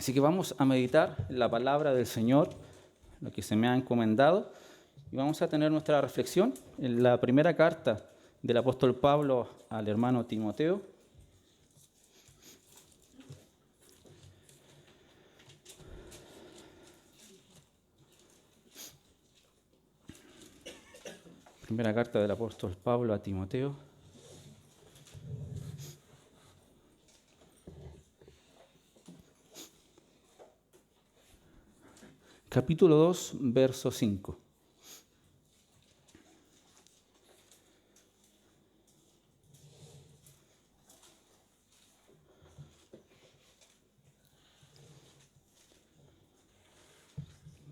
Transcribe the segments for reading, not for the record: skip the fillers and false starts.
Así que vamos a meditar la palabra del Señor, lo que se me ha encomendado, y vamos a tener nuestra reflexión en la primera carta del apóstol Pablo al hermano Timoteo. Primera carta del apóstol Pablo a Timoteo. Capítulo 2, verso 5.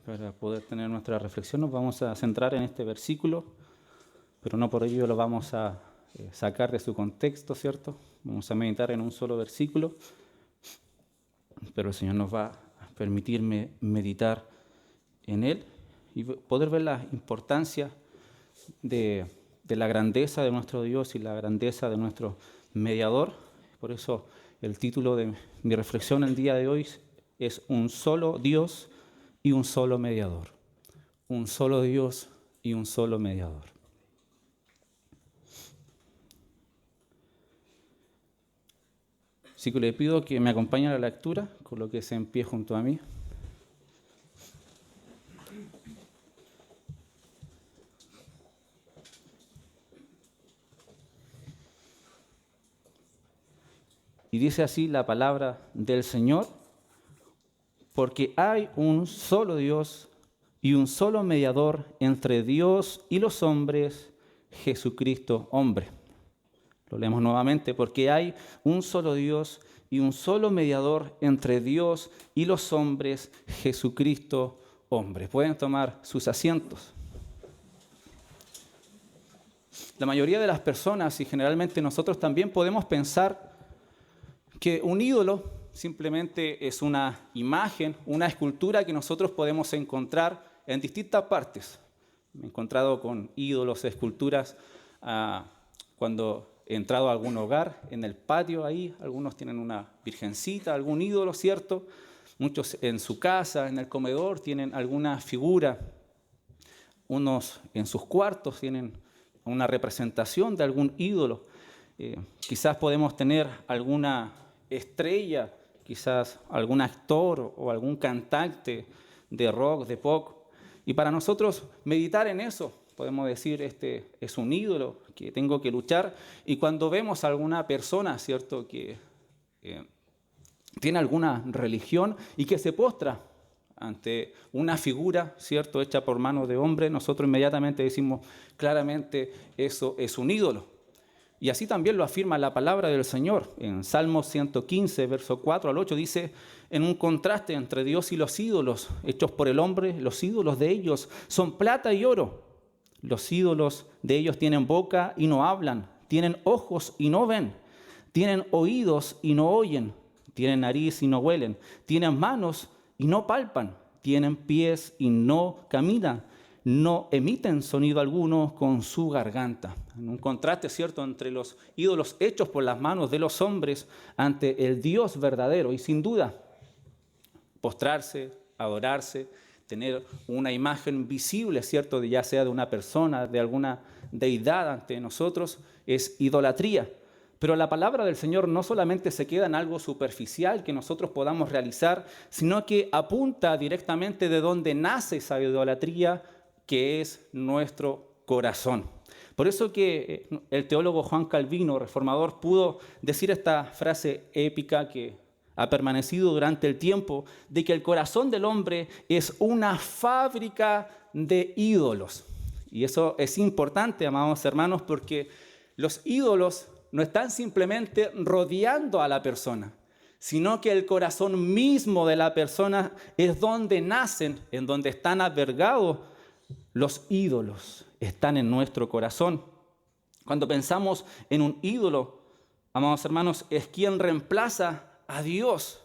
Para poder tener nuestra reflexión nos vamos a centrar en este versículo, pero no por ello lo vamos a sacar de su contexto, ¿cierto? Vamos a meditar en un solo versículo, pero el Señor nos va a permitirme meditar en él y poder ver la importancia de la grandeza de nuestro Dios y la grandeza de nuestro mediador. Por eso el título de mi reflexión el día de hoy es Un solo Dios y un solo mediador. Un solo Dios y un solo mediador. Así que le pido que me acompañe a la lectura, colóquese en pie junto a mí. Y dice así la palabra del Señor: porque hay un solo Dios y un solo mediador entre Dios y los hombres, Jesucristo hombre. Lo leemos nuevamente: porque hay un solo Dios y un solo mediador entre Dios y los hombres, Jesucristo hombre. Pueden tomar sus asientos. La mayoría de las personas, y generalmente nosotros también, podemos pensar que un ídolo simplemente es una imagen, una escultura que nosotros podemos encontrar en distintas partes. Me he encontrado con ídolos, esculturas, cuando he entrado a algún hogar, en el patio ahí, algunos tienen una virgencita, algún ídolo, ¿cierto? Muchos en su casa, en el comedor, tienen alguna figura. Unos en sus cuartos tienen una representación de algún ídolo. Quizás podemos tener alguna estrella, quizás algún actor o algún cantante de rock, de pop. Y para nosotros meditar en eso, podemos decir, este es un ídolo que tengo que luchar. Y cuando vemos a alguna persona, ¿cierto?, que tiene alguna religión y que se postra ante una figura, ¿cierto?, hecha por manos de hombre, nosotros inmediatamente decimos claramente eso es un ídolo. Y así también lo afirma la palabra del Señor. En Salmos 115, verso 4 al 8, dice, en un contraste entre Dios y los ídolos hechos por el hombre, los ídolos de ellos son plata y oro. Los ídolos de ellos tienen boca y no hablan, tienen ojos y no ven, tienen oídos y no oyen, tienen nariz y no huelen, tienen manos y no palpan, tienen pies y no caminan, no emiten sonido alguno con su garganta. En un contraste, ¿cierto?, entre los ídolos hechos por las manos de los hombres ante el Dios verdadero. Y sin duda, postrarse, adorarse, tener una imagen visible, ¿cierto?, ya sea de una persona, de alguna deidad ante nosotros, es idolatría. Pero la palabra del Señor no solamente se queda en algo superficial que nosotros podamos realizar, sino que apunta directamente de donde nace esa idolatría, que es nuestro corazón. Por eso que el teólogo Juan Calvino, reformador, pudo decir esta frase épica que ha permanecido durante el tiempo, de que el corazón del hombre es una fábrica de ídolos. Y eso es importante, amados hermanos, porque los ídolos no están simplemente rodeando a la persona, sino que el corazón mismo de la persona es donde nacen, en donde están albergados los ídolos, están en nuestro corazón. Cuando pensamos en un ídolo, amados hermanos, es quien reemplaza a Dios.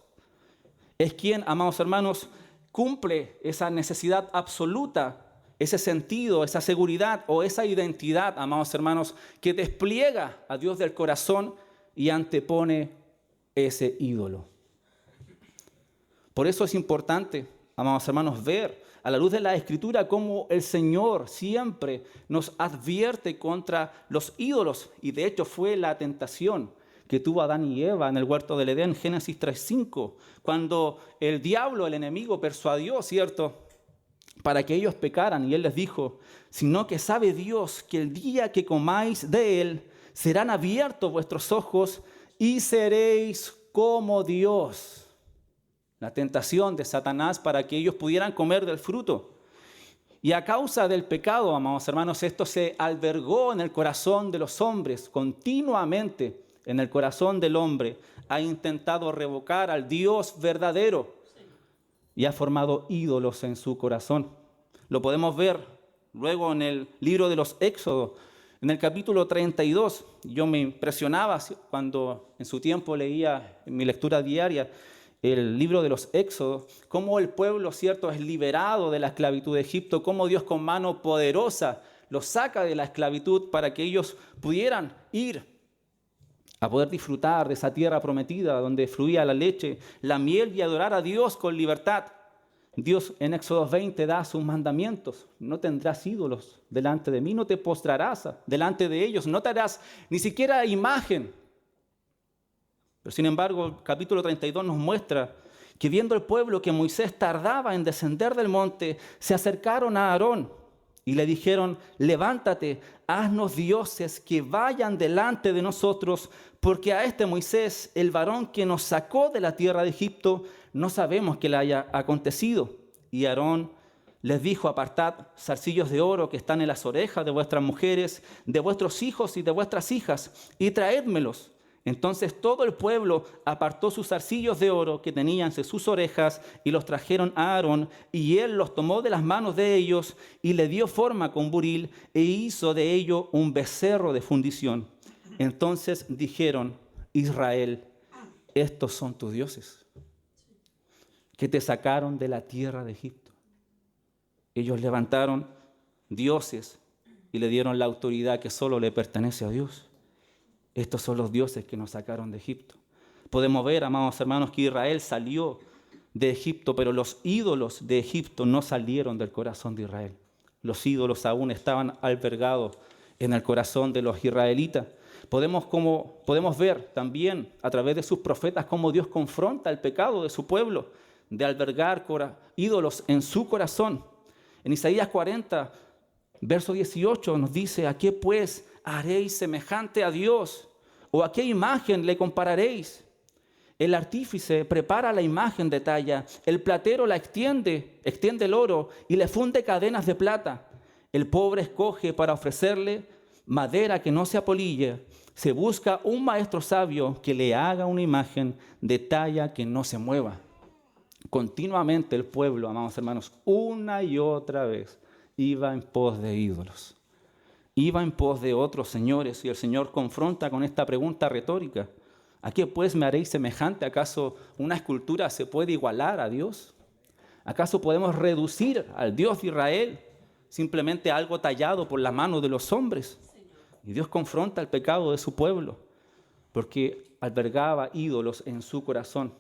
Es quien, amados hermanos, cumple esa necesidad absoluta, ese sentido, esa seguridad o esa identidad, amados hermanos, que despliega a Dios del corazón y antepone ese ídolo. Por eso es importante, amados hermanos, ver a la luz de la Escritura cómo el Señor siempre nos advierte contra los ídolos. Y de hecho fue la tentación que tuvo Adán y Eva en el huerto del Edén, Génesis 3:5, cuando el diablo, el enemigo, persuadió, ¿cierto?, para que ellos pecaran, y él les dijo: sino que sabe Dios que el día que comáis de él, serán abiertos vuestros ojos y seréis como Dios. La tentación de Satanás para que ellos pudieran comer del fruto. Y a causa del pecado, amados hermanos, esto se albergó en el corazón de los hombres continuamente. En el corazón del hombre ha intentado revocar al Dios verdadero y ha formado ídolos en su corazón. Lo podemos ver luego en el libro de los Éxodos, en el capítulo 32. Yo me impresionaba cuando en su tiempo leía en mi lectura diaria el libro de los Éxodos, cómo el pueblo, ¿cierto?, es liberado de la esclavitud de Egipto, cómo Dios con mano poderosa los saca de la esclavitud para que ellos pudieran ir a poder disfrutar de esa tierra prometida donde fluía la leche, la miel, y adorar a Dios con libertad. Dios en Éxodo 20 da sus mandamientos: no tendrás ídolos delante de mí, no te postrarás delante de ellos, no te harás ni siquiera imagen. Pero sin embargo, el capítulo 32 nos muestra que viendo el pueblo que Moisés tardaba en descender del monte, se acercaron a Aarón y le dijeron: levántate, haznos dioses que vayan delante de nosotros, porque a este Moisés, el varón que nos sacó de la tierra de Egipto, no sabemos qué le haya acontecido. Y Aarón les dijo: apartad zarcillos de oro que están en las orejas de vuestras mujeres, de vuestros hijos y de vuestras hijas, y traédmelos. Entonces todo el pueblo apartó sus zarcillos de oro que tenían en sus orejas y los trajeron a Aarón, y él los tomó de las manos de ellos y le dio forma con buril e hizo de ello un becerro de fundición. Entonces dijeron: Israel, estos son tus dioses, que te sacaron de la tierra de Egipto. Ellos levantaron dioses y le dieron la autoridad que solo le pertenece a Dios. Estos son los dioses que nos sacaron de Egipto. Podemos ver, amados hermanos, que Israel salió de Egipto, pero los ídolos de Egipto no salieron del corazón de Israel. Los ídolos aún estaban albergados en el corazón de los israelitas. Podemos ver también a través de sus profetas cómo Dios confronta el pecado de su pueblo de albergar ídolos en su corazón. En Isaías 40, verso 18 nos dice: ¿a qué pues haréis semejante a Dios? ¿O a qué imagen le compararéis? El artífice prepara la imagen de talla, el platero la extiende el oro y le funde cadenas de plata. El pobre escoge para ofrecerle madera que no se apolille. Se busca un maestro sabio que le haga una imagen de talla que no se mueva. Continuamente el pueblo, amados hermanos, una y otra vez iba en pos de ídolos. Iba en pos de otros señores, y el Señor confronta con esta pregunta retórica: ¿a qué pues me haréis semejante? ¿Acaso una escultura se puede igualar a Dios? ¿Acaso podemos reducir al Dios de Israel simplemente a algo tallado por la mano de los hombres? Y Dios confronta el pecado de su pueblo porque albergaba ídolos en su corazón.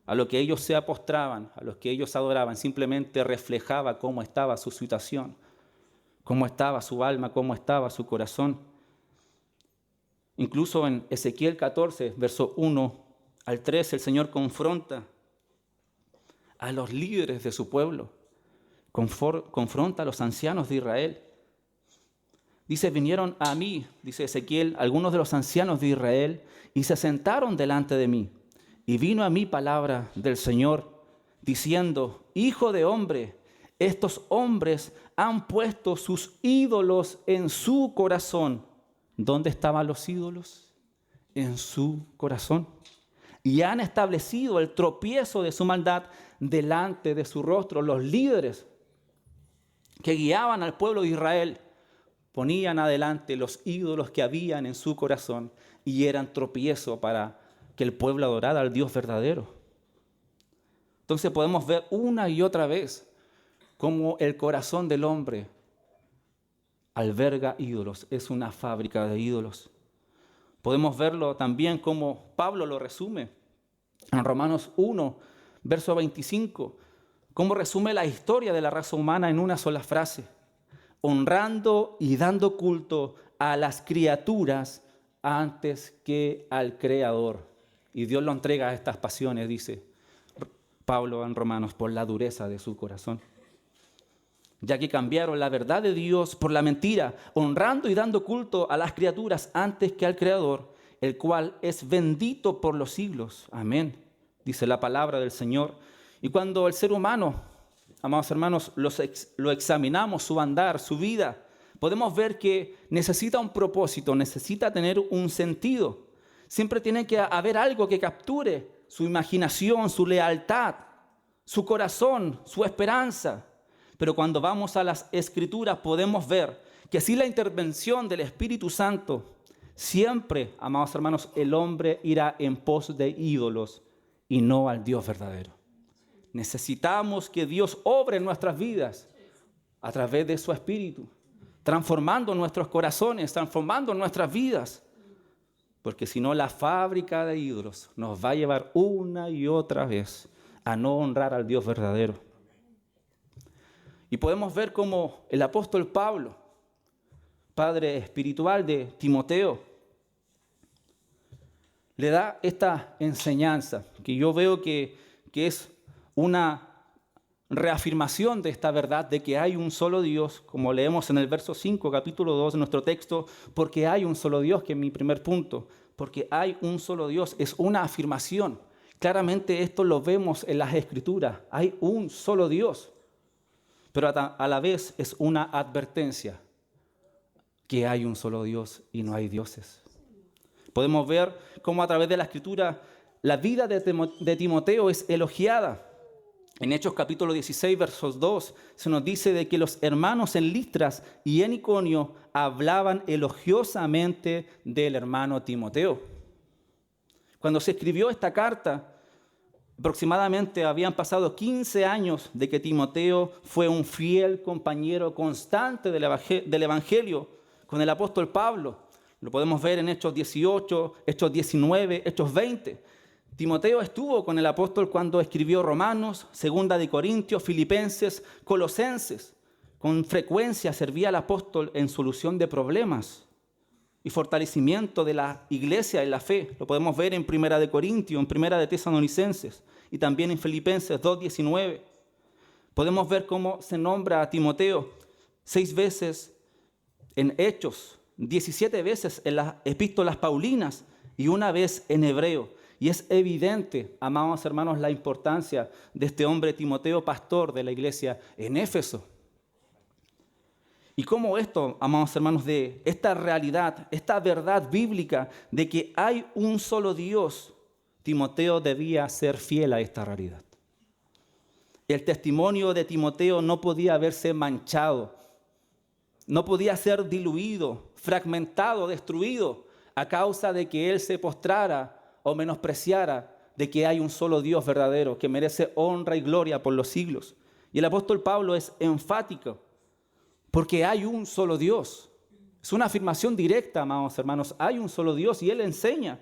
A lo que ellos se postraban, a los que ellos adoraban, simplemente reflejaba cómo estaba su situación, cómo estaba su alma, cómo estaba su corazón. Incluso en Ezequiel 14, verso 1 al 3, el Señor confronta a los líderes de su pueblo, confronta a los ancianos de Israel. Dice: vinieron a mí, dice Ezequiel, algunos de los ancianos de Israel, y se sentaron delante de mí. Y vino a mí palabra del Señor, diciendo: hijo de hombre, estos hombres han puesto sus ídolos en su corazón. ¿Dónde estaban los ídolos? En su corazón. Y han establecido el tropiezo de su maldad delante de su rostro. Los líderes que guiaban al pueblo de Israel ponían adelante los ídolos que habían en su corazón y eran tropiezo para que el pueblo adorara al Dios verdadero. Entonces podemos ver una y otra vez cómo el corazón del hombre alberga ídolos, es una fábrica de ídolos. Podemos verlo también como Pablo lo resume en Romanos 1, Verso 25, cómo resume la historia de la raza humana en una sola frase. Honrando y dando culto a las criaturas antes que al Creador. Y Dios lo entrega a estas pasiones, dice Pablo en Romanos, por la dureza de su corazón. Ya que cambiaron la verdad de Dios por la mentira, honrando y dando culto a las criaturas antes que al Creador, el cual es bendito por los siglos. Amén, dice la palabra del Señor. Y cuando el ser humano, amados hermanos, lo examinamos, su andar, su vida, podemos ver que necesita un propósito, necesita tener un sentido. Siempre tiene que haber algo que capture su imaginación, su lealtad, su corazón, su esperanza. Pero cuando vamos a las Escrituras podemos ver que sin la intervención del Espíritu Santo, siempre, amados hermanos, el hombre irá en pos de ídolos y no al Dios verdadero. Necesitamos que Dios obre en nuestras vidas a través de su Espíritu, transformando nuestros corazones, transformando nuestras vidas. Porque si no, la fábrica de ídolos nos va a llevar una y otra vez a no honrar al Dios verdadero. Y podemos ver cómo el apóstol Pablo, padre espiritual de Timoteo, le da esta enseñanza que yo veo que es una reafirmación de esta verdad de que hay un solo Dios, como leemos en el verso 5, capítulo 2 de nuestro texto, porque hay un solo Dios, que es mi primer punto, porque hay un solo Dios, es una afirmación. Claramente esto lo vemos en las Escrituras, hay un solo Dios, pero a la vez es una advertencia que hay un solo Dios y no hay dioses. Podemos ver cómo a través de la Escritura la vida de Timoteo es elogiada. En Hechos capítulo 16, versos 2, se nos dice de que los hermanos en Listras y en Iconio hablaban elogiosamente del hermano Timoteo. Cuando se escribió esta carta, aproximadamente habían pasado 15 años de que Timoteo fue un fiel compañero constante del Evangelio con el apóstol Pablo. Lo podemos ver en Hechos 18, Hechos 19, Hechos 20. Timoteo estuvo con el apóstol cuando escribió Romanos, Segunda de Corintios, Filipenses, Colosenses. Con frecuencia servía al apóstol en solución de problemas y fortalecimiento de la iglesia en la fe. Lo podemos ver en Primera de Corintios, en Primera de Tesalonicenses y también en Filipenses 2:19. Podemos ver cómo se nombra a Timoteo 6 veces en Hechos, 17 veces en las epístolas paulinas y una vez en hebreo. Y es evidente, amados hermanos, la importancia de este hombre Timoteo, pastor de la iglesia en Éfeso. Y cómo esto, amados hermanos, de esta realidad, esta verdad bíblica de que hay un solo Dios, Timoteo debía ser fiel a esta realidad. El testimonio de Timoteo no podía haberse manchado, no podía ser diluido, fragmentado, destruido a causa de que él se postrara o menospreciara de que hay un solo Dios verdadero que merece honra y gloria por los siglos. Y el apóstol Pablo es enfático porque hay un solo Dios. Es una afirmación directa, amados hermanos, hay un solo Dios y él enseña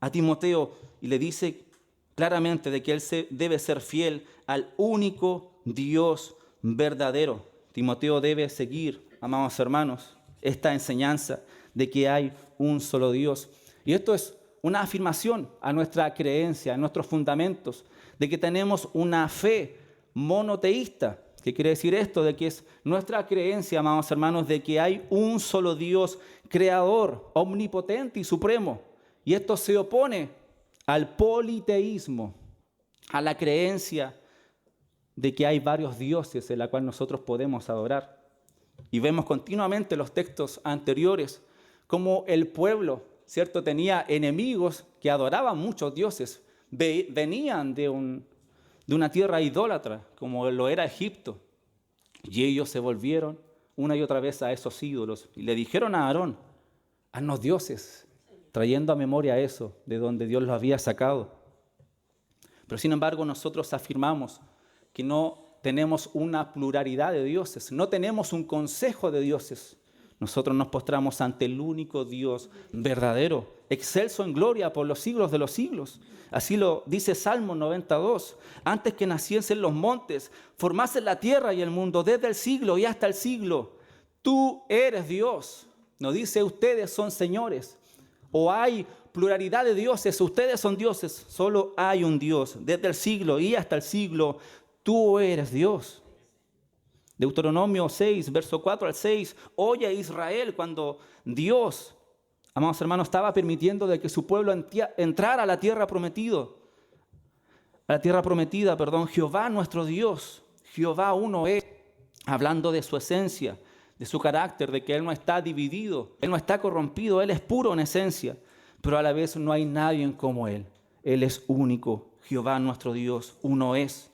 a Timoteo y le dice claramente de que él debe ser fiel al único Dios verdadero. Timoteo debe seguir, amados hermanos, esta enseñanza de que hay un solo Dios. Y esto es una afirmación a nuestra creencia, a nuestros fundamentos, de que tenemos una fe monoteísta. ¿Qué quiere decir esto? De que es nuestra creencia, amados hermanos, de que hay un solo Dios creador, omnipotente y supremo. Y esto se opone al politeísmo, a la creencia de que hay varios dioses en la cual nosotros podemos adorar. Y vemos continuamente los textos anteriores como el pueblo, ¿cierto?, tenía enemigos que adoraban muchos dioses, venían de una tierra idólatra, como lo era Egipto, y ellos se volvieron una y otra vez a esos ídolos, y le dijeron a Aarón, haznos dioses, trayendo a memoria eso, de donde Dios los había sacado. Pero sin embargo nosotros afirmamos que no tenemos una pluralidad de dioses, no tenemos un consejo de dioses. Nosotros nos postramos ante el único Dios verdadero excelso en gloria por los siglos de los siglos. Así lo dice Salmo 92. Antes que naciesen los montes, formasen la tierra y el mundo, desde el siglo y hasta el siglo. Tú eres Dios. No dice ustedes son señores. O hay pluralidad de dioses, ustedes son dioses. Solo hay un Dios. Desde el siglo y hasta el siglo, tú eres Dios. Deuteronomio 6, verso 4 al 6. Oye Israel, cuando Dios, amados hermanos, estaba permitiendo de que su pueblo entrara a la tierra prometida. Jehová nuestro Dios, Jehová uno es, hablando de su esencia, de su carácter, de que Él no está dividido, Él no está corrompido, Él es puro en esencia, pero a la vez no hay nadie como Él. Él es único, Jehová nuestro Dios, uno es.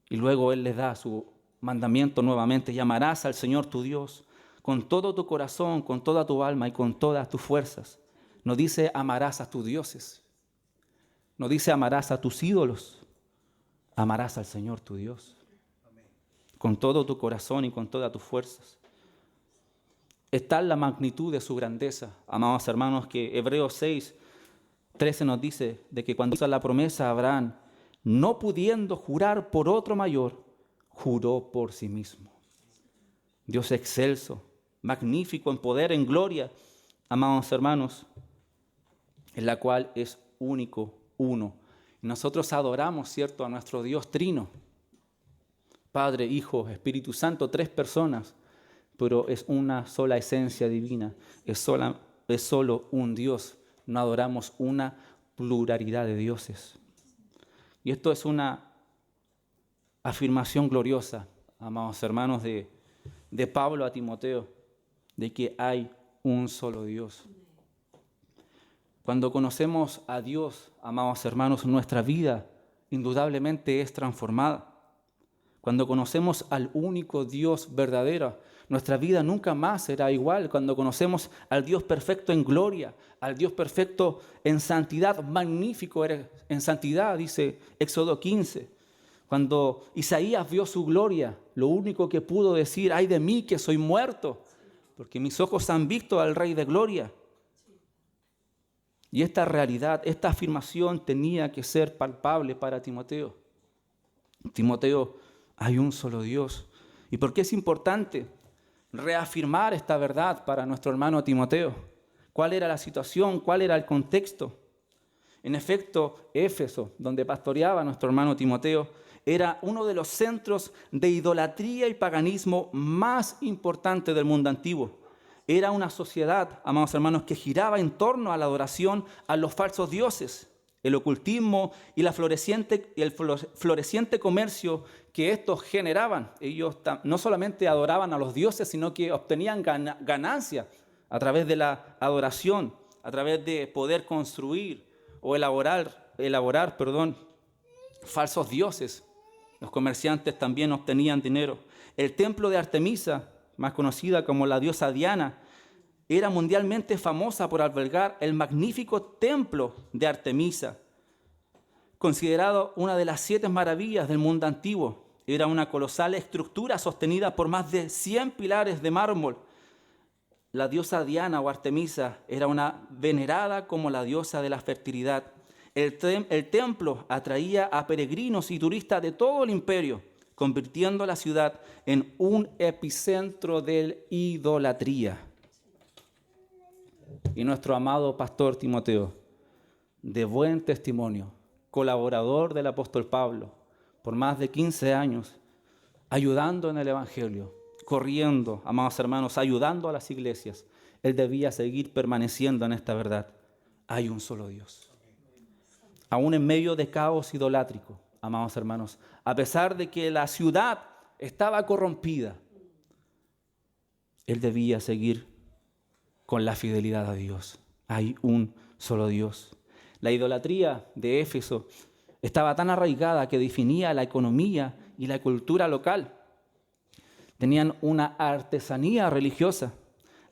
Y luego Él les da su mandamiento nuevamente: llamarás al Señor tu Dios con todo tu corazón, con toda tu alma y con todas tus fuerzas. No dice amarás a tus dioses, no dice amarás a tus ídolos, amarás al Señor tu Dios con todo tu corazón y con todas tus fuerzas. Está la magnitud de su grandeza, amados hermanos, que Hebreos 6, 13 nos dice de que cuando hizo la promesa a Abraham, no pudiendo jurar por otro mayor, juró por sí mismo. Dios excelso, magnífico en poder, en gloria, amados hermanos, en la cual es único, uno. Y nosotros adoramos, ¿cierto?, a nuestro Dios trino, Padre, Hijo, Espíritu Santo, 3 personas, pero es una sola esencia divina, es solo un Dios. No adoramos una pluralidad de dioses. Y esto es una afirmación gloriosa, amados hermanos, de Pablo a Timoteo, de que hay un solo Dios. Cuando conocemos a Dios, amados hermanos, nuestra vida indudablemente es transformada. Cuando conocemos al único Dios verdadero, nuestra vida nunca más será igual. Cuando conocemos al Dios perfecto en gloria, al Dios perfecto en santidad, magnífico eres en santidad, dice Éxodo 15. Cuando Isaías vio su gloria, lo único que pudo decir: ay de mí que soy muerto, porque mis ojos han visto al Rey de gloria. Y esta realidad, esta afirmación tenía que ser palpable para Timoteo. Timoteo, hay un solo Dios. ¿Y por qué es importante reafirmar esta verdad para nuestro hermano Timoteo? ¿Cuál era la situación? ¿Cuál era el contexto? En efecto, Éfeso, donde pastoreaba nuestro hermano Timoteo, era uno de los centros de idolatría y paganismo más importantes del mundo antiguo. Era una sociedad, amados hermanos, que giraba en torno a la adoración a los falsos dioses, el ocultismo y el floreciente comercio que estos generaban. Ellos no solamente adoraban a los dioses, sino que obtenían ganancia a través de la adoración, a través de poder construir o elaborar falsos dioses. Los comerciantes también obtenían dinero. El templo de Artemisa, más conocida como la diosa Diana, era mundialmente famosa por albergar el magnífico templo de Artemisa, considerado una de las 7 maravillas del mundo antiguo. Era una colosal estructura sostenida por más de 100 pilares de mármol. La diosa Diana o Artemisa era una venerada como la diosa de la fertilidad. El templo atraía a peregrinos y turistas de todo el imperio, convirtiendo la ciudad en un epicentro de idolatría. Y nuestro amado pastor Timoteo, de buen testimonio, colaborador del apóstol Pablo, por más de 15 años, ayudando en el Evangelio, corriendo, amados hermanos, ayudando a las iglesias. Él debía seguir permaneciendo en esta verdad. Hay un solo Dios. Aún en medio de caos idolátrico, amados hermanos, a pesar de que la ciudad estaba corrompida, él debía seguir con la fidelidad a Dios. Hay un solo Dios. La idolatría de Éfeso estaba tan arraigada que definía la economía y la cultura local. Tenían una artesanía religiosa.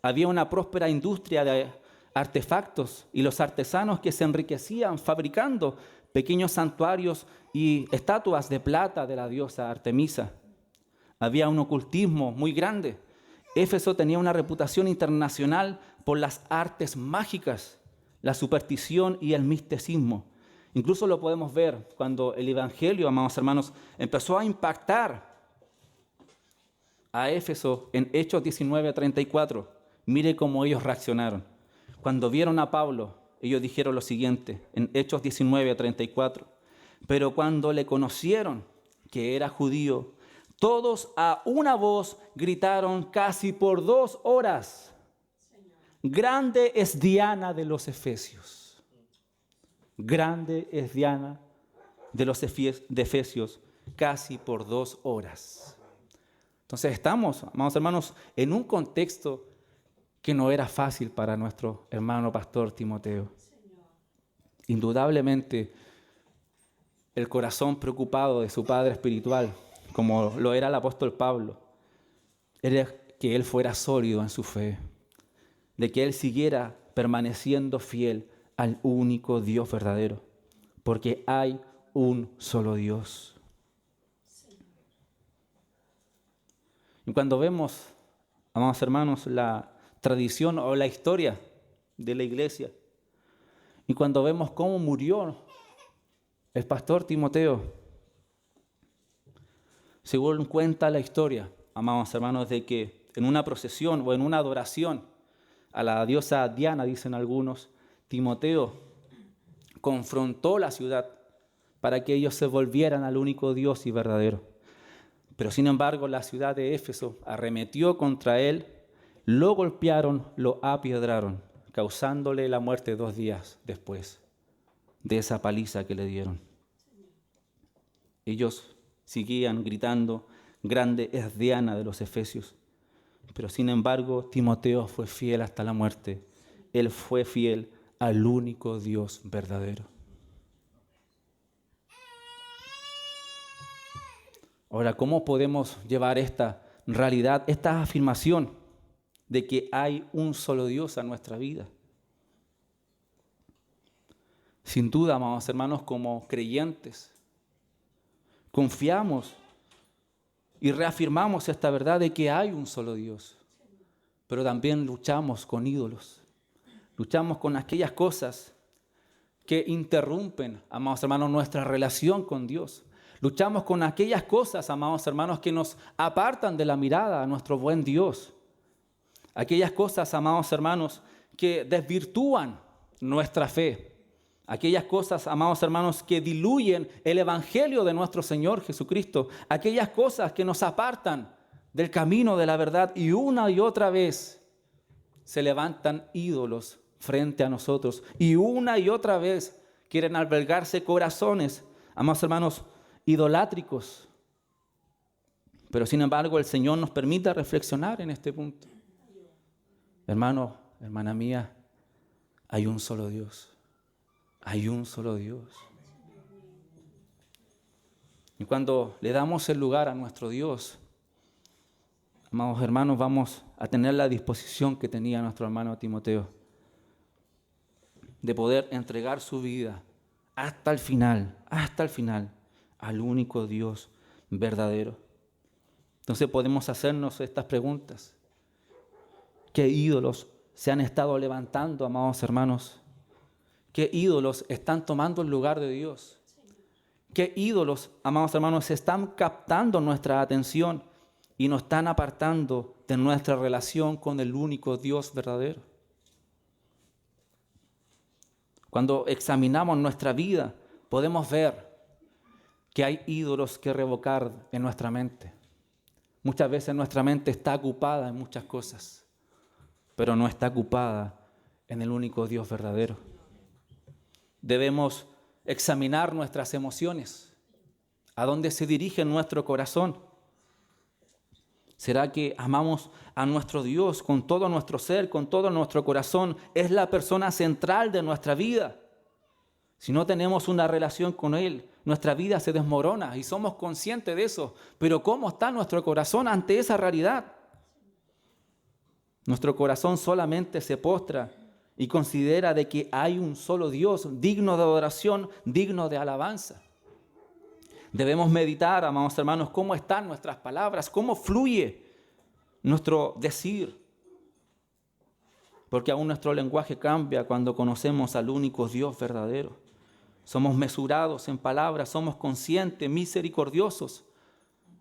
Había una próspera industria de artefactos y los artesanos que se enriquecían fabricando pequeños santuarios y estatuas de plata de la diosa Artemisa. Había un ocultismo muy grande. Éfeso tenía una reputación internacional por las artes mágicas. la superstición y el misticismo. Incluso lo podemos ver cuando el Evangelio, amados hermanos, empezó a impactar a Éfeso en Hechos 19:34. Mire cómo ellos reaccionaron. Cuando vieron a Pablo, ellos dijeron lo siguiente, en Hechos 19:34. Pero cuando le conocieron que era judío, todos a una voz gritaron casi por 2 horas: grande es Diana de los Efesios. Grande es Diana de los Efesios, casi por 2 horas. Entonces estamos, amados hermanos, en un contexto que no era fácil para nuestro hermano pastor Timoteo. Indudablemente, el corazón preocupado de su padre espiritual, como lo era el apóstol Pablo, era que él fuera sólido en su fe, de que él siguiera permaneciendo fiel al único Dios verdadero, porque hay un solo Dios. Y cuando vemos, amados hermanos, la tradición o la historia de la iglesia, y cuando vemos cómo murió el pastor Timoteo, según cuenta la historia, amados hermanos, de que en una procesión o en una adoración a la diosa Diana, dicen algunos, Timoteo confrontó la ciudad para que ellos se volvieran al único Dios y verdadero. Pero sin embargo, la ciudad de Éfeso arremetió contra él, lo golpearon, lo apiedraron, causándole la muerte 2 días después de esa paliza que le dieron. Ellos seguían gritando: grande es Diana de los Efesios. Pero sin embargo, Timoteo fue fiel hasta la muerte. Él fue fiel al único Dios verdadero. Ahora, ¿cómo podemos llevar esta realidad, esta afirmación de que hay un solo Dios a nuestra vida? Sin duda, amados hermanos, como creyentes, confiamos y reafirmamos esta verdad de que hay un solo Dios, pero también luchamos con ídolos, luchamos con aquellas cosas que interrumpen, amados hermanos, nuestra relación con Dios. Luchamos con aquellas cosas, amados hermanos, que nos apartan de la mirada a nuestro buen Dios. Aquellas cosas, amados hermanos, que desvirtúan nuestra fe. Aquellas cosas, amados hermanos, que diluyen el evangelio de nuestro Señor Jesucristo. Aquellas cosas que nos apartan del camino de la verdad, y una y otra vez se levantan ídolos frente a nosotros. Y una y otra vez quieren albergarse corazones, amados hermanos, idolátricos. Pero sin embargo, el Señor nos permite reflexionar en este punto. Hermano, hermana mía, hay un solo Dios. Hay un solo Dios. Y cuando le damos el lugar a nuestro Dios, amados hermanos, vamos a tener la disposición que tenía nuestro hermano Timoteo, de poder entregar su vida hasta el final, al único Dios verdadero. Entonces podemos hacernos estas preguntas. ¿Qué ídolos se han estado levantando, amados hermanos? ¿Qué ídolos están tomando el lugar de Dios? ¿Qué ídolos, amados hermanos, están captando nuestra atención y nos están apartando de nuestra relación con el único Dios verdadero? Cuando examinamos nuestra vida, podemos ver que hay ídolos que revocar en nuestra mente. Muchas veces nuestra mente está ocupada en muchas cosas, pero no está ocupada en el único Dios verdadero. Debemos examinar nuestras emociones. ¿A dónde se dirige nuestro corazón? ¿Será que amamos a nuestro Dios con todo nuestro ser, con todo nuestro corazón? Es la persona central de nuestra vida. Si no tenemos una relación con Él, nuestra vida se desmorona y somos conscientes de eso. Pero ¿cómo está nuestro corazón ante esa realidad? Nuestro corazón solamente se postra y considera de que hay un solo Dios, digno de adoración, digno de alabanza. Debemos meditar, amados hermanos, cómo están nuestras palabras, cómo fluye nuestro decir. porque aún nuestro lenguaje cambia cuando conocemos al único Dios verdadero. Somos mesurados en palabras, somos conscientes, misericordiosos.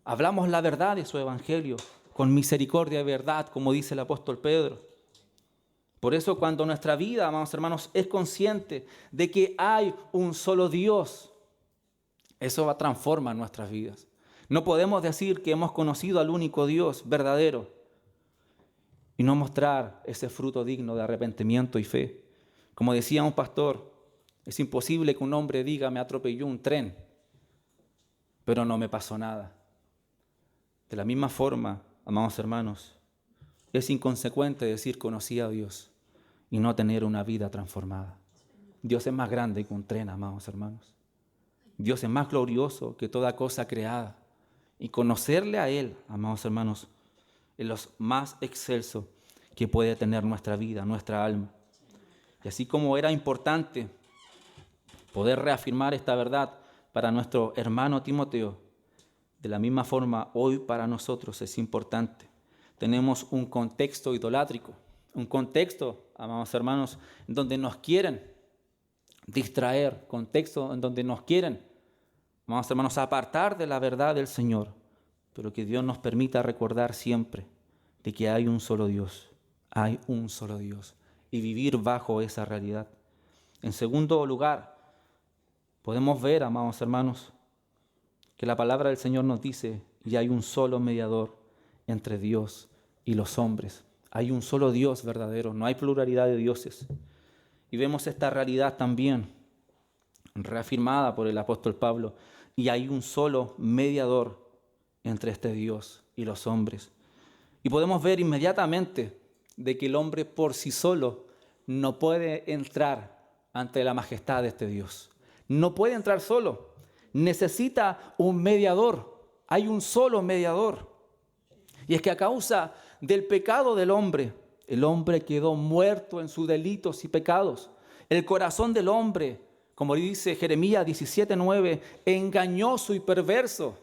Hablamos la verdad de su evangelio con misericordia y verdad, como dice el apóstol Pedro. Por eso cuando nuestra vida, amados hermanos, es consciente de que hay un solo Dios, eso va a transformar nuestras vidas. No podemos decir que hemos conocido al único Dios verdadero y no mostrar ese fruto digno de arrepentimiento y fe. Como decía un pastor, es imposible que un hombre diga me atropelló un tren, pero no me pasó nada. De la misma forma, amados hermanos, es inconsecuente decir conocí a Dios y no tener una vida transformada. Dios es más grande que un tren, amados hermanos. Dios es más glorioso que toda cosa creada. Y conocerle a Él, amados hermanos, es lo más excelso que puede tener nuestra vida, nuestra alma. Y así como era importante poder reafirmar esta verdad para nuestro hermano Timoteo, de la misma forma hoy para nosotros es importante. Tenemos un contexto idolátrico, un contexto, amados hermanos, en donde nos quieren distraer, contexto en donde nos quieren, amados hermanos, apartar de la verdad del Señor, pero que Dios nos permita recordar siempre de que hay un solo Dios, y vivir bajo esa realidad. En segundo lugar, podemos ver, amados hermanos, que la palabra del Señor nos dice, y hay un solo mediador entre Dios y los hombres. Hay un solo Dios verdadero, no hay pluralidad de dioses. Y vemos esta realidad también reafirmada por el apóstol Pablo, y hay un solo mediador entre este Dios y los hombres. Y podemos ver inmediatamente de que el hombre por sí solo no puede entrar ante la majestad de este Dios. No puede entrar solo. Necesita un mediador. Hay un solo mediador. Y es que a causa del pecado del hombre, el hombre quedó muerto en sus delitos y pecados. El corazón del hombre, como dice Jeremías 17:9, engañoso y perverso.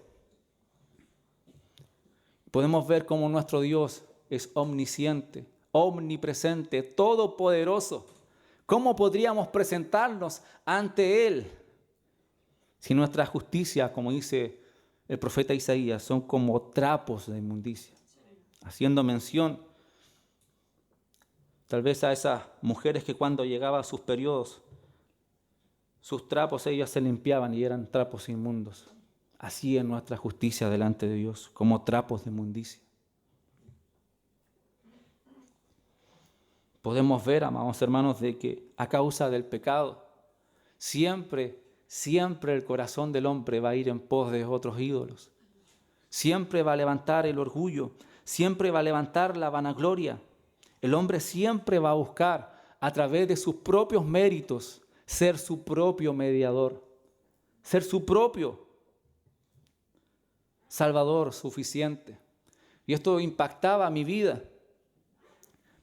Podemos ver cómo nuestro Dios es omnisciente, omnipresente, todopoderoso. ¿Cómo podríamos presentarnos ante Él si nuestra justicia, como dice el profeta Isaías, son como trapos de inmundicia? Haciendo mención tal vez a esas mujeres que cuando llegaban sus periodos, sus trapos ellas se limpiaban y eran trapos inmundos. Así es nuestra justicia delante de Dios, como trapos de inmundicia. Podemos ver, amados hermanos, de que a causa del pecado, siempre el corazón del hombre va a ir en pos de otros ídolos. Siempre va a levantar el orgullo, siempre va a levantar la vanagloria. El hombre siempre va a buscar, a través de sus propios méritos, ser su propio mediador, ser su propio Salvador suficiente. Y esto impactaba mi vida.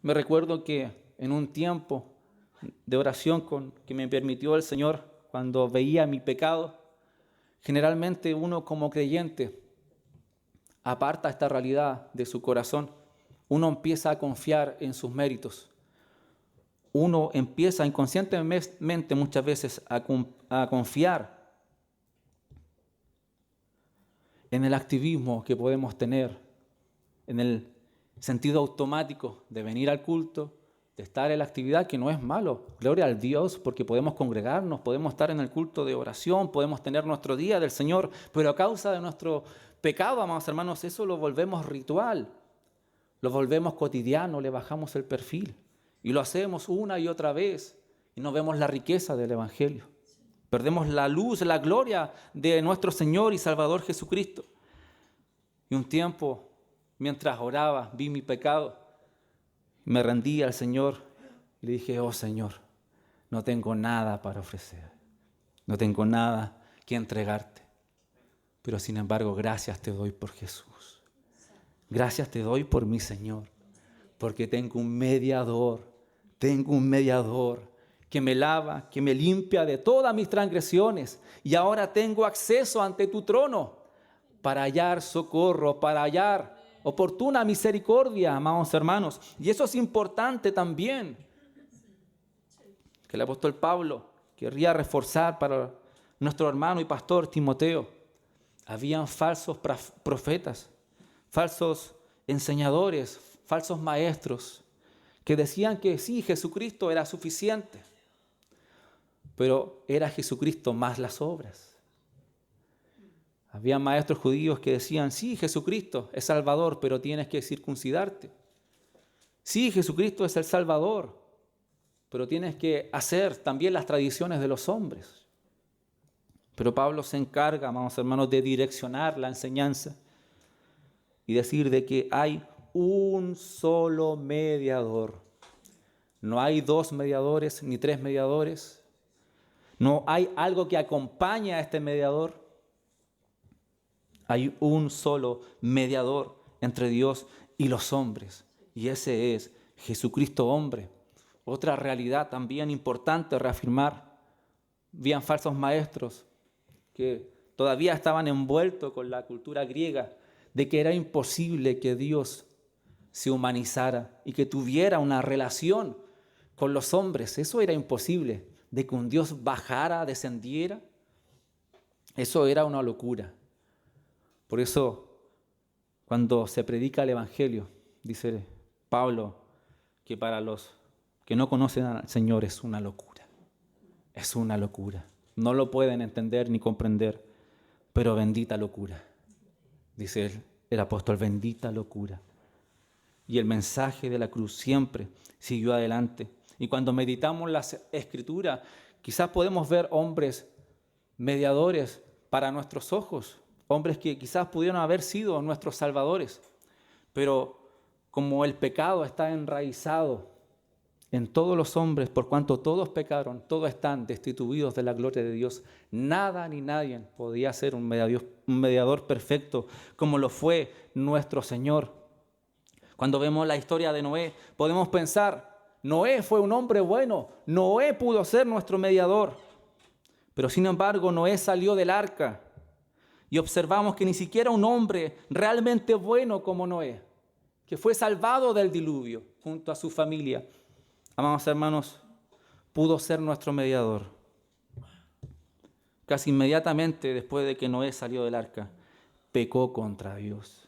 Me recuerdo que en un tiempo de oración que me permitió el Señor, cuando veía mi pecado, generalmente uno como creyente aparta esta realidad de su corazón. Uno empieza a confiar en sus méritos. Uno empieza inconscientemente muchas veces a confiar en el activismo que podemos tener, en el sentido automático de venir al culto, de estar en la actividad, que no es malo. Gloria al Dios, porque podemos congregarnos, podemos estar en el culto de oración, podemos tener nuestro día del Señor, pero a causa de nuestro pecado, amados hermanos, eso lo volvemos ritual, lo volvemos cotidiano, le bajamos el perfil y lo hacemos una y otra vez y no vemos la riqueza del Evangelio. Perdemos la luz, la gloria de nuestro Señor y Salvador Jesucristo. Y un tiempo, mientras oraba, vi mi pecado, me rendí al Señor y le dije, oh Señor, no tengo nada para ofrecer, no tengo nada que entregarte, pero sin embargo gracias te doy por Jesús, gracias te doy por mi Señor, porque tengo un mediador que me lava, que me limpia de todas mis transgresiones y ahora tengo acceso ante tu trono para hallar socorro, para hallar oportuna misericordia, amados hermanos. Y eso es importante también, que el apóstol Pablo querría reforzar para nuestro hermano y pastor Timoteo. Habían falsos profetas, falsos enseñadores, falsos maestros, que decían que sí, Jesucristo era suficiente, pero era Jesucristo más las obras. Había maestros judíos que decían, sí, Jesucristo es Salvador, pero tienes que circuncidarte. Sí, Jesucristo es el Salvador, pero tienes que hacer también las tradiciones de los hombres. Pero Pablo se encarga, amados hermanos, de direccionar la enseñanza y decir de que hay un solo mediador. No hay 2 mediadores ni 3 mediadores. No hay algo que acompañe a este mediador. Hay un solo mediador entre Dios y los hombres. Y ese es Jesucristo hombre. Otra realidad también importante reafirmar. Habían falsos maestros que todavía estaban envueltos con la cultura griega de que era imposible que Dios se humanizara y que tuviera una relación con los hombres. Eso era imposible, de que un Dios bajara, descendiera. Eso era una locura. Por eso, cuando se predica el Evangelio, dice Pablo que para los que no conocen al Señor es una locura. Es una locura. No lo pueden entender ni comprender, pero bendita locura. Dice el apóstol, bendita locura. Y el mensaje de la cruz siempre siguió adelante. Y cuando meditamos las Escrituras, quizás podemos ver hombres mediadores para nuestros ojos, hombres que quizás pudieron haber sido nuestros salvadores, pero como el pecado está enraizado en todos los hombres, por cuanto todos pecaron, todos están destituidos de la gloria de Dios, nada ni nadie podía ser un mediador perfecto como lo fue nuestro Señor. Cuando vemos la historia de Noé, podemos pensar, Noé fue un hombre bueno, Noé pudo ser nuestro mediador, pero sin embargo Noé salió del arca y observamos que ni siquiera un hombre realmente bueno como Noé, que fue salvado del diluvio junto a su familia, amados hermanos, pudo ser nuestro mediador. Casi inmediatamente después de que Noé salió del arca, pecó contra Dios.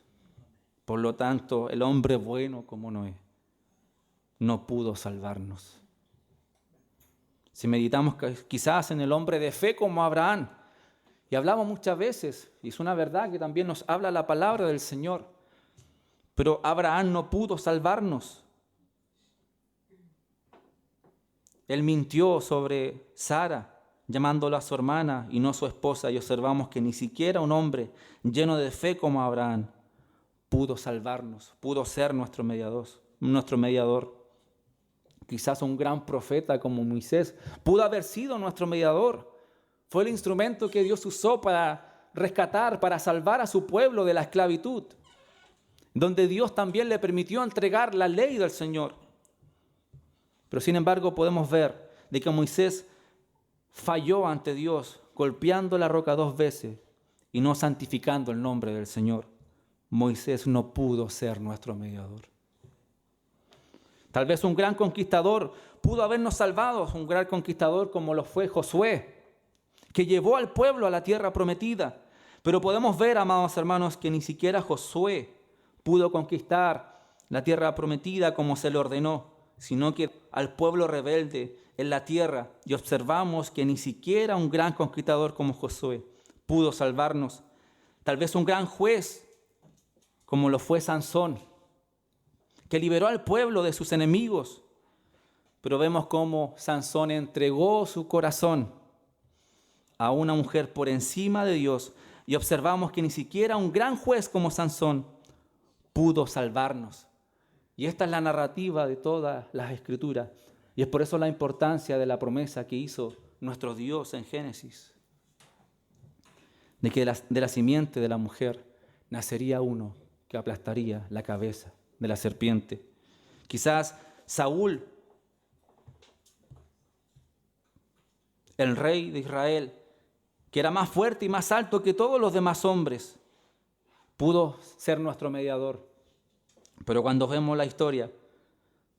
Por lo tanto, el hombre bueno como Noé no pudo salvarnos. Si meditamos quizás en el hombre de fe como Abraham, y hablamos muchas veces, y es una verdad que también nos habla la palabra del Señor, pero Abraham no pudo salvarnos. Él mintió sobre Sara, llamándola a su hermana y no su esposa, y observamos que ni siquiera un hombre lleno de fe como Abraham pudo salvarnos, pudo ser nuestro mediador. Quizás un gran profeta como Moisés pudo haber sido nuestro mediador. Fue el instrumento que Dios usó para rescatar, para salvar a su pueblo de la esclavitud, donde Dios también le permitió entregar la ley del Señor. Pero sin embargo podemos ver de que Moisés falló ante Dios, golpeando la roca 2 veces y no santificando el nombre del Señor. Moisés no pudo ser nuestro mediador. Tal vez un gran conquistador pudo habernos salvado, un gran conquistador como lo fue Josué, que llevó al pueblo a la tierra prometida. Pero podemos ver, amados hermanos, que ni siquiera Josué pudo conquistar la tierra prometida como se le ordenó, sino que al pueblo rebelde en la tierra. Y observamos que ni siquiera un gran conquistador como Josué pudo salvarnos. Tal vez un gran juez como lo fue Sansón, que liberó al pueblo de sus enemigos. Pero vemos cómo Sansón entregó su corazón a una mujer por encima de Dios. Y observamos que ni siquiera un gran juez como Sansón pudo salvarnos. Y esta es la narrativa de todas las Escrituras. Y es por eso la importancia de la promesa que hizo nuestro Dios en Génesis, de que de la simiente de la mujer nacería uno que aplastaría la cabeza de la serpiente. Quizás Saúl, el rey de Israel, que era más fuerte y más alto que todos los demás hombres, pudo ser nuestro mediador. Pero cuando vemos la historia,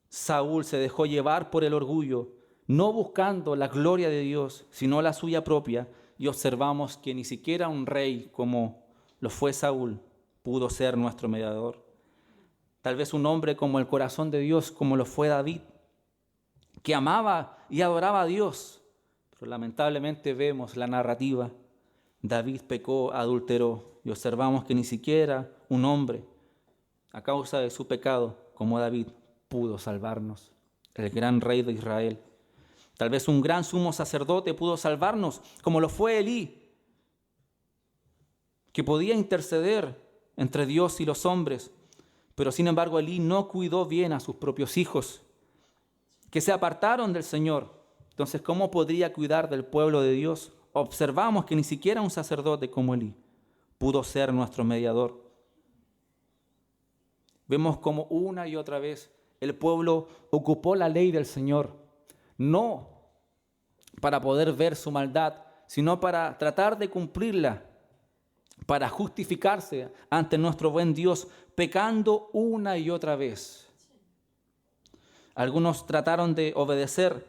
Saúl se dejó llevar por el orgullo, no buscando la gloria de Dios, sino la suya propia, y observamos que ni siquiera un rey como lo fue Saúl pudo ser nuestro mediador. Tal vez un hombre como el corazón de Dios, como lo fue David, que amaba y adoraba a Dios. Pero lamentablemente vemos la narrativa. David pecó, adulteró, y observamos que ni siquiera un hombre, a causa de su pecado, como David, pudo salvarnos. El gran rey de Israel. Tal vez un gran sumo sacerdote pudo salvarnos, como lo fue Elí, que podía interceder entre Dios y los hombres. Pero sin embargo Elí no cuidó bien a sus propios hijos, que se apartaron del Señor. Entonces, ¿cómo podría cuidar del pueblo de Dios? Observamos que ni siquiera un sacerdote como Elí pudo ser nuestro mediador. Vemos como una y otra vez el pueblo ocupó la ley del Señor, no para poder ver su maldad, sino para tratar de cumplirla, para justificarse ante nuestro buen Dios, pecando una y otra vez. Algunos trataron de obedecer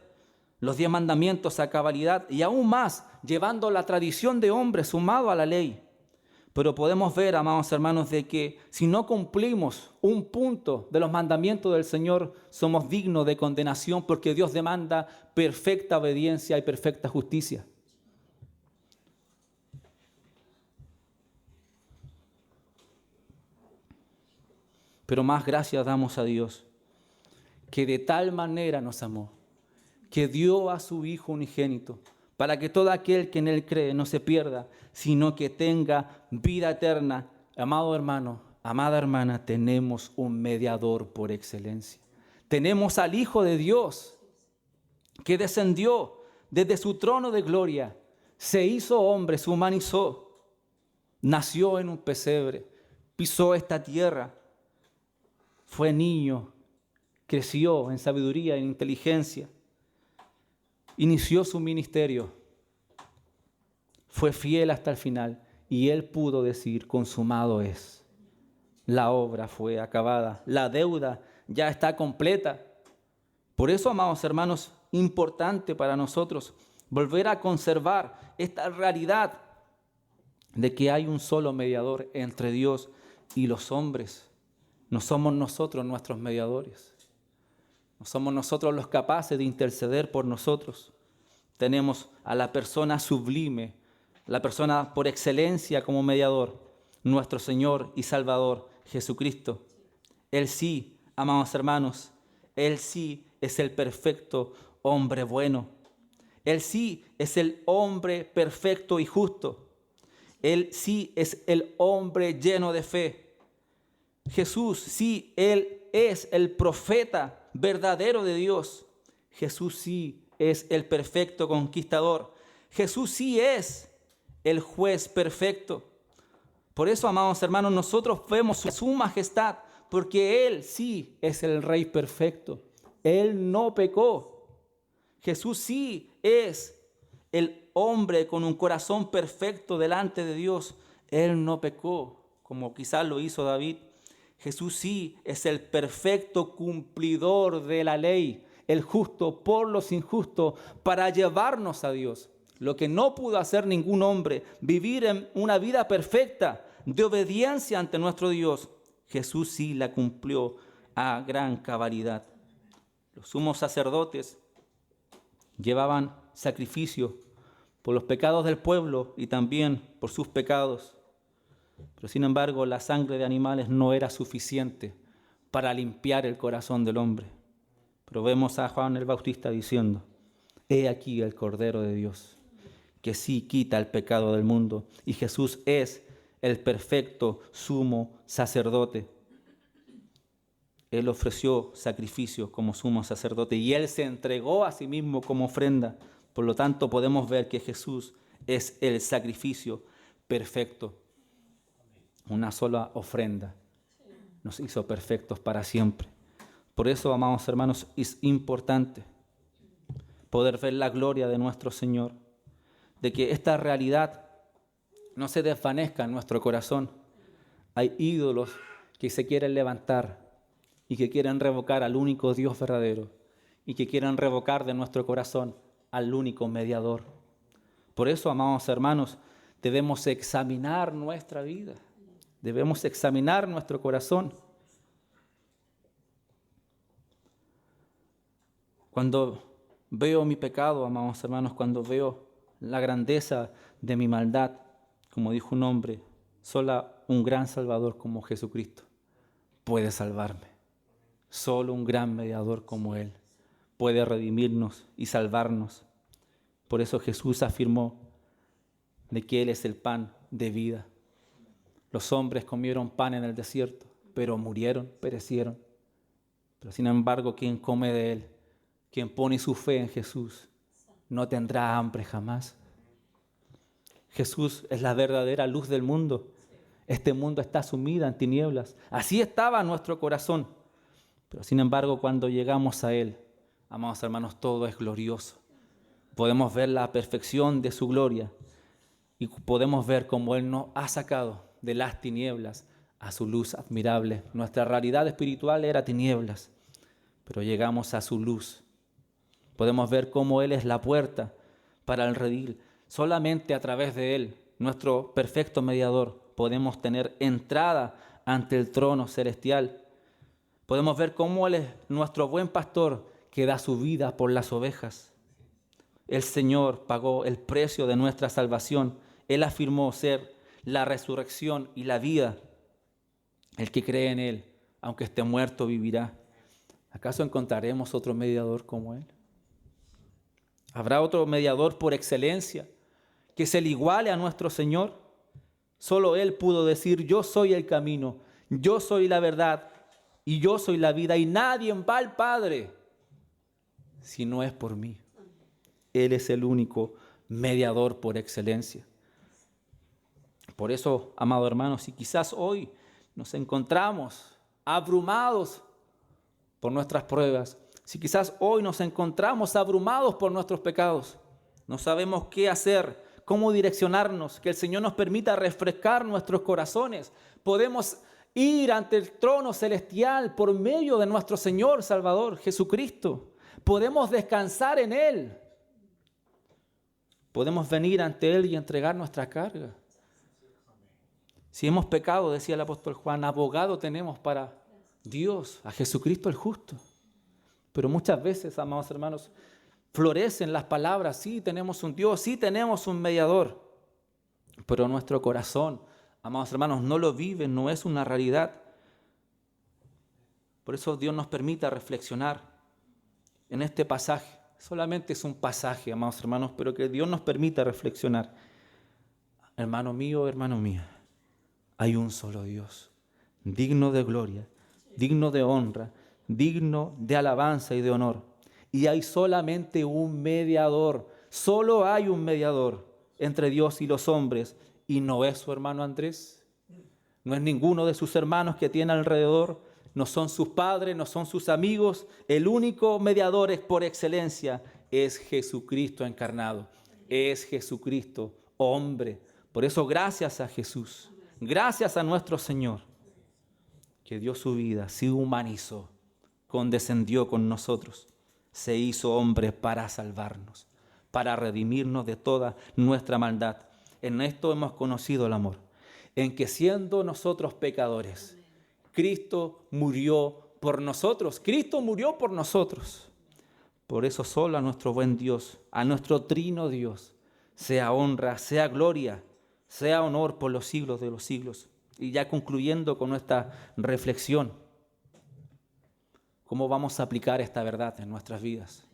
los 10 mandamientos a cabalidad y aún más llevando la tradición de hombres sumado a la ley. Pero podemos ver, amados hermanos, de que si no cumplimos un punto de los mandamientos del Señor, somos dignos de condenación porque Dios demanda perfecta obediencia y perfecta justicia. Pero más gracias damos a Dios, que de tal manera nos amó, que dio a su Hijo unigénito, para que todo aquel que en Él cree no se pierda, sino que tenga vida eterna. Amado hermano, amada hermana, tenemos un mediador por excelencia. Tenemos al Hijo de Dios, que descendió desde su trono de gloria, se hizo hombre, se humanizó, nació en un pesebre, pisó esta tierra, fue niño, creció en sabiduría, en inteligencia, inició su ministerio, fue fiel hasta el final y él pudo decir: consumado es. La obra fue acabada, la deuda ya está completa. Por eso, amados hermanos, importante para nosotros volver a conservar esta realidad de que hay un solo mediador entre Dios y los hombres. No somos nosotros nuestros mediadores. No somos nosotros los capaces de interceder por nosotros. Tenemos a la persona sublime, la persona por excelencia como mediador, nuestro Señor y Salvador, Jesucristo. Él sí, amados hermanos, Él sí es el perfecto hombre bueno. Él sí es el hombre perfecto y justo. Él sí es el hombre lleno de fe. Jesús sí, Él es el profeta verdadero de Dios. Jesús sí es el perfecto conquistador. Jesús sí es el juez perfecto. Por eso, amados hermanos, nosotros vemos su majestad, porque Él sí es el Rey perfecto. Él no pecó. Jesús sí es el hombre con un corazón perfecto delante de Dios. Él no pecó, como quizás lo hizo David. Jesús sí es el perfecto cumplidor de la ley, el justo por los injustos, para llevarnos a Dios. Lo que no pudo hacer ningún hombre, vivir en una vida perfecta de obediencia ante nuestro Dios, Jesús sí la cumplió a gran cabalidad. Los sumos sacerdotes llevaban sacrificio por los pecados del pueblo y también por sus pecados. Pero sin embargo, la sangre de animales no era suficiente para limpiar el corazón del hombre. Pero vemos a Juan el Bautista diciendo: he aquí el Cordero de Dios, que sí quita el pecado del mundo. Y Jesús es el perfecto sumo sacerdote. Él ofreció sacrificio como sumo sacerdote y Él se entregó a sí mismo como ofrenda. Por lo tanto, podemos ver que Jesús es el sacrificio perfecto. Una sola ofrenda nos hizo perfectos para siempre. Por eso, amados hermanos, es importante poder ver la gloria de nuestro Señor, de que esta realidad no se desvanezca en nuestro corazón. Hay ídolos que se quieren levantar, y que quieren revocar al único Dios verdadero y que quieren revocar de nuestro corazón al único mediador. Por eso, amados hermanos, debemos examinar nuestra vida, debemos examinar nuestro corazón. Cuando veo mi pecado, amados hermanos, cuando veo la grandeza de mi maldad, como dijo un hombre, solo un gran Salvador como Jesucristo puede salvarme. Solo un gran mediador como Él puede redimirnos y salvarnos. Por eso Jesús afirmó de que Él es el pan de vida. Los hombres comieron pan en el desierto, pero murieron, perecieron. Pero sin embargo, quien come de Él, quien pone su fe en Jesús, no tendrá hambre jamás. Jesús es la verdadera luz del mundo. Este mundo está sumido en tinieblas. Así estaba nuestro corazón. Pero sin embargo, cuando llegamos a Él, amados hermanos, todo es glorioso. Podemos ver la perfección de su gloria y podemos ver cómo Él nos ha sacado de las tinieblas a su luz admirable. Nuestra realidad espiritual era tinieblas, pero llegamos a su luz. Podemos ver cómo Él es la puerta para el redil. Solamente a través de Él, nuestro perfecto mediador, podemos tener entrada ante el trono celestial. Podemos ver cómo Él es nuestro buen pastor que da su vida por las ovejas. El Señor pagó el precio de nuestra salvación. Él afirmó ser la resurrección y la vida. El que cree en Él, aunque esté muerto, vivirá. ¿Acaso encontraremos otro mediador como Él? ¿Habrá otro mediador por excelencia que se le iguale a nuestro Señor? Solo Él pudo decir: yo soy el camino, yo soy la verdad y yo soy la vida, y nadie va al Padre si no es por mí. Él es el único mediador por excelencia. Por eso, amado hermano, si quizás hoy nos encontramos abrumados por nuestras pruebas, si quizás hoy nos encontramos abrumados por nuestros pecados, no sabemos qué hacer, cómo direccionarnos, que el Señor nos permita refrescar nuestros corazones. Podemos ir ante el trono celestial por medio de nuestro Señor Salvador Jesucristo. Podemos descansar en Él. Podemos venir ante Él y entregar nuestra carga. Si hemos pecado, decía el apóstol Juan, abogado tenemos para Dios, a Jesucristo el justo. Pero muchas veces, amados hermanos, florecen las palabras: sí, tenemos un Dios, sí, tenemos un mediador. Pero nuestro corazón, amados hermanos, no lo vive, no es una realidad. Por eso Dios nos permite reflexionar en este pasaje. Solamente es un pasaje, amados hermanos, pero que Dios nos permita reflexionar. Hermano mío, hermano mía, hay un solo Dios, digno de gloria, digno de honra, digno de alabanza y de honor. Y hay solamente un mediador, solo hay un mediador entre Dios y los hombres, y no es su hermano Andrés, no es ninguno de sus hermanos que tiene alrededor, no son sus padres, no son sus amigos. El único mediador es por excelencia, es Jesucristo encarnado, es Jesucristo hombre. Por eso, gracias a Jesús, gracias a nuestro Señor, que dio su vida, se humanizó, condescendió con nosotros, se hizo hombre para salvarnos, para redimirnos de toda nuestra maldad. En esto hemos conocido el amor, en que siendo nosotros pecadores, Cristo murió por nosotros. Cristo murió por nosotros. Por eso solo a nuestro buen Dios, a nuestro trino Dios, sea honra, sea gloria, sea honor por los siglos de los siglos. Y ya concluyendo con nuestra reflexión, ¿cómo vamos a aplicar esta verdad en nuestras vidas?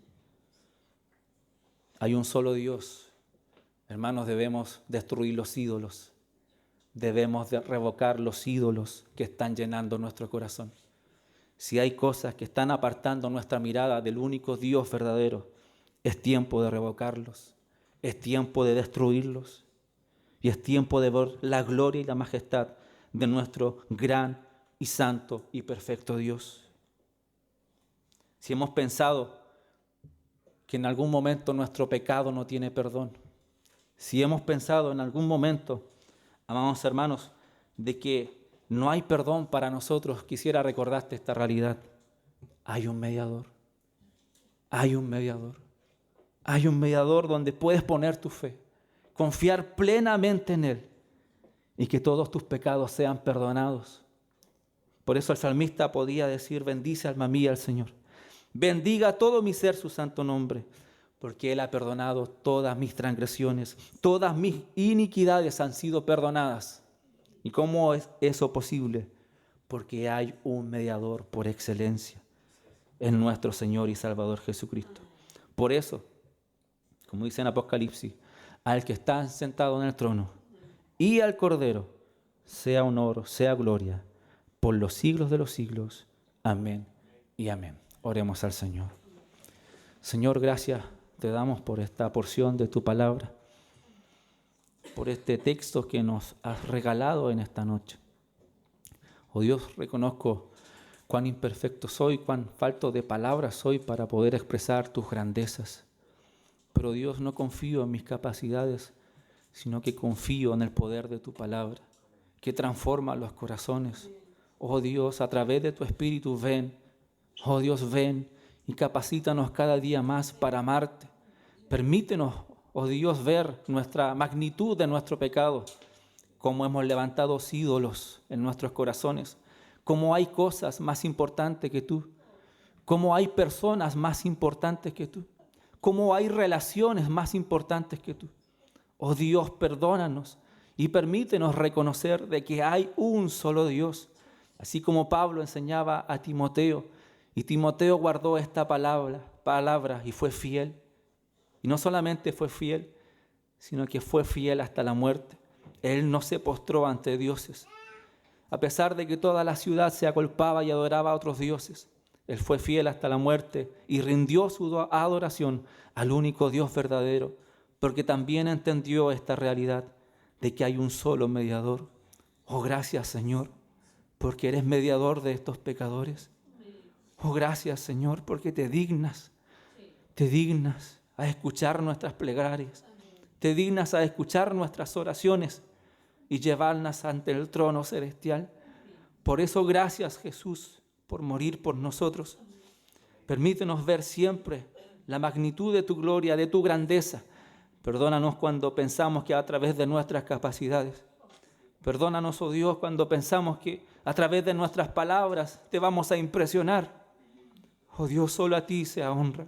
Hay un solo Dios. Hermanos, debemos destruir los ídolos. Debemos de revocar los ídolos que están llenando nuestro corazón. Si hay cosas que están apartando nuestra mirada del único Dios verdadero, es tiempo de revocarlos, es tiempo de destruirlos y es tiempo de ver la gloria y la majestad de nuestro gran y santo y perfecto Dios. Si hemos pensado que en algún momento nuestro pecado no tiene perdón, si hemos pensado en algún momento, amados hermanos, de que no hay perdón para nosotros, quisiera recordarte esta realidad. Hay un mediador. Hay un mediador. Hay un mediador donde puedes poner tu fe, confiar plenamente en Él y que todos tus pecados sean perdonados. Por eso el salmista podía decir: bendice alma mía al Señor. Bendiga todo mi ser su santo nombre, porque Él ha perdonado todas mis transgresiones, todas mis iniquidades han sido perdonadas. ¿Y cómo es eso posible? Porque hay un mediador por excelencia en nuestro Señor y Salvador Jesucristo. Por eso, como dice en Apocalipsis, al que está sentado en el trono y al Cordero, sea honor, sea gloria, por los siglos de los siglos. Amén y amén. Oremos al Señor. Señor, gracias te damos por esta porción de tu palabra, por este texto que nos has regalado en esta noche. Oh Dios, reconozco cuán imperfecto soy, cuán falto de palabras soy para poder expresar tus grandezas. Pero Dios, no confío en mis capacidades, sino que confío en el poder de tu palabra, que transforma los corazones. Oh Dios, a través de tu Espíritu ven, oh Dios, ven y capacítanos cada día más para amarte. Permítenos, oh Dios, ver nuestra magnitud de nuestro pecado, cómo hemos levantado ídolos en nuestros corazones, cómo hay cosas más importantes que tú, cómo hay personas más importantes que tú, cómo hay relaciones más importantes que tú. Oh Dios, perdónanos y permítenos reconocer de que hay un solo Dios, así como Pablo enseñaba a Timoteo, y Timoteo guardó esta palabra y fue fiel. Y no solamente fue fiel, sino que fue fiel hasta la muerte. Él no se postró ante dioses. A pesar de que toda la ciudad se agolpaba y adoraba a otros dioses, él fue fiel hasta la muerte y rindió su adoración al único Dios verdadero, porque también entendió esta realidad de que hay un solo mediador. Oh, gracias, Señor, porque eres mediador de estos pecadores. Oh, gracias, Señor, porque te dignas a escuchar nuestras plegarias, te dignas a escuchar nuestras oraciones y llevarlas ante el trono celestial. Por eso, gracias, Jesús, por morir por nosotros. Permítenos ver siempre la magnitud de tu gloria, de tu grandeza. Perdónanos cuando pensamos que a través de nuestras capacidades. Perdónanos, oh Dios, cuando pensamos que a través de nuestras palabras te vamos a impresionar. Oh Dios, solo a ti sea honra.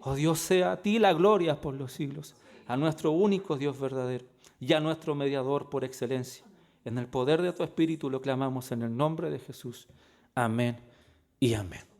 Oh Dios, sea a ti la gloria por los siglos. A nuestro único Dios verdadero y a nuestro mediador por excelencia. En el poder de tu Espíritu lo clamamos en el nombre de Jesús. Amén y amén.